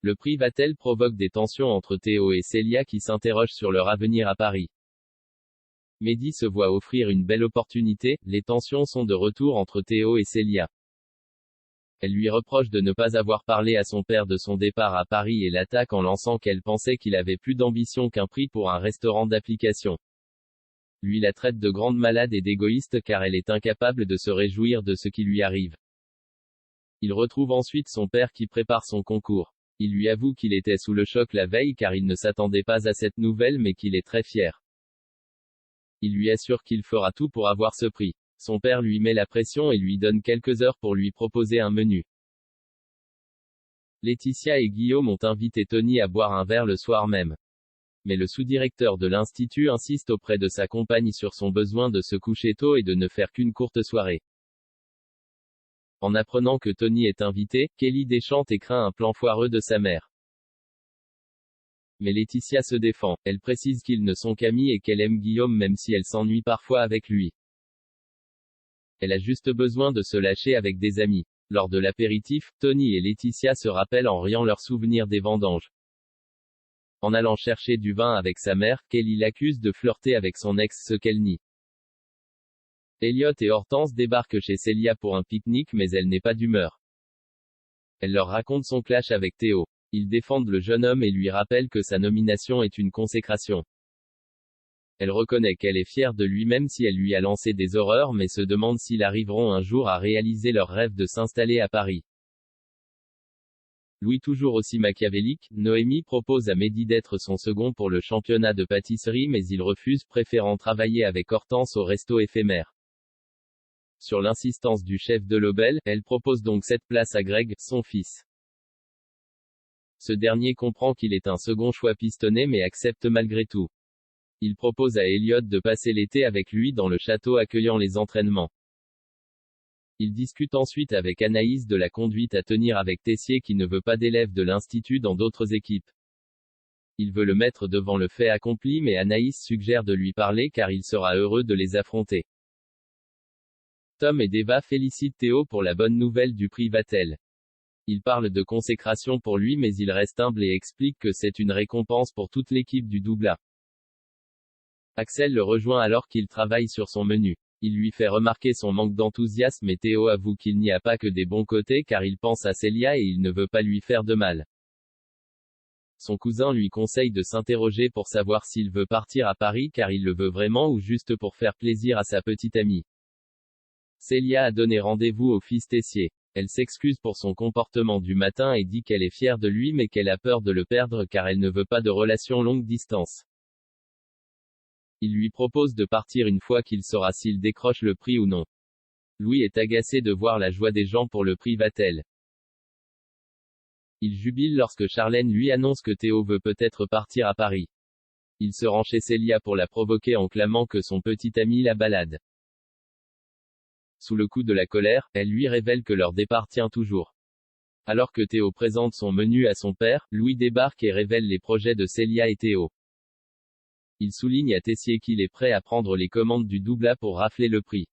Le prix Vatel provoque des tensions entre Théo et Célia qui s'interrogent sur leur avenir à Paris. Mehdi se voit offrir une belle opportunité, les tensions sont de retour entre Théo et Célia. Elle lui reproche de ne pas avoir parlé à son père de son départ à Paris et l'attaque en lançant qu'elle pensait qu'il avait plus d'ambition qu'un prix pour un restaurant d'application. Lui la traite de grande malade et d'égoïste car elle est incapable de se réjouir de ce qui lui arrive. Il retrouve ensuite son père qui prépare son concours. Il lui avoue qu'il était sous le choc la veille car il ne s'attendait pas à cette nouvelle mais qu'il est très fier. Il lui assure qu'il fera tout pour avoir ce prix. Son père lui met la pression et lui donne quelques heures pour lui proposer un menu. Laetitia et Guillaume ont invité Tony à boire un verre le soir même. Mais le sous-directeur de l'Institut insiste auprès de sa compagne sur son besoin de se coucher tôt et de ne faire qu'une courte soirée. En apprenant que Tony est invité, Kelly déchante et craint un plan foireux de sa mère. Mais Laetitia se défend. Elle précise qu'ils ne sont qu'amis et qu'elle aime Guillaume même si elle s'ennuie parfois avec lui. Elle a juste besoin de se lâcher avec des amis. Lors de l'apéritif, Tony et Laetitia se rappellent en riant leurs souvenirs des vendanges. En allant chercher du vin avec sa mère, Kelly l'accuse de flirter avec son ex, ce qu'elle nie. Elliot et Hortense débarquent chez Célia pour un pique-nique mais elle n'est pas d'humeur. Elle leur raconte son clash avec Théo. Ils défendent le jeune homme et lui rappellent que sa nomination est une consécration. Elle reconnaît qu'elle est fière de lui même si elle lui a lancé des horreurs mais se demande s'ils arriveront un jour à réaliser leur rêve de s'installer à Paris. Louis toujours aussi machiavélique, Noémie propose à Mehdi d'être son second pour le championnat de pâtisserie mais il refuse préférant travailler avec Hortense au resto éphémère. Sur l'insistance du chef de l'Obel, elle propose donc cette place à Greg, son fils. Ce dernier comprend qu'il est un second choix pistonné mais accepte malgré tout. Il propose à Elliot de passer l'été avec lui dans le château accueillant les entraînements. Il discute ensuite avec Anaïs de la conduite à tenir avec Tessier qui ne veut pas d'élèves de l'Institut dans d'autres équipes. Il veut le mettre devant le fait accompli mais Anaïs suggère de lui parler car il sera heureux de les affronter. Tom et Deva félicitent Théo pour la bonne nouvelle du prix Vatel. Il parle de consécration pour lui mais il reste humble et explique que c'est une récompense pour toute l'équipe du Doubla. Axel le rejoint alors qu'il travaille sur son menu. Il lui fait remarquer son manque d'enthousiasme et Théo avoue qu'il n'y a pas que des bons côtés car il pense à Célia et il ne veut pas lui faire de mal. Son cousin lui conseille de s'interroger pour savoir s'il veut partir à Paris car il le veut vraiment ou juste pour faire plaisir à sa petite amie. Célia a donné rendez-vous au fils Tessier. Elle s'excuse pour son comportement du matin et dit qu'elle est fière de lui mais qu'elle a peur de le perdre car elle ne veut pas de relation longue distance. Il lui propose de partir une fois qu'il saura s'il décroche le prix ou non. Louis est agacé de voir la joie des gens pour le prix Vatel. Il jubile lorsque Charlène lui annonce que Théo veut peut-être partir à Paris. Il se rend chez Célia pour la provoquer en clamant que son petit ami la balade. Sous le coup de la colère, elle lui révèle que leur départ tient toujours. Alors que Théo présente son menu à son père, Louis débarque et révèle les projets de Célia et Théo. Il souligne à Tessier qu'il est prêt à prendre les commandes du Doubla pour rafler le prix.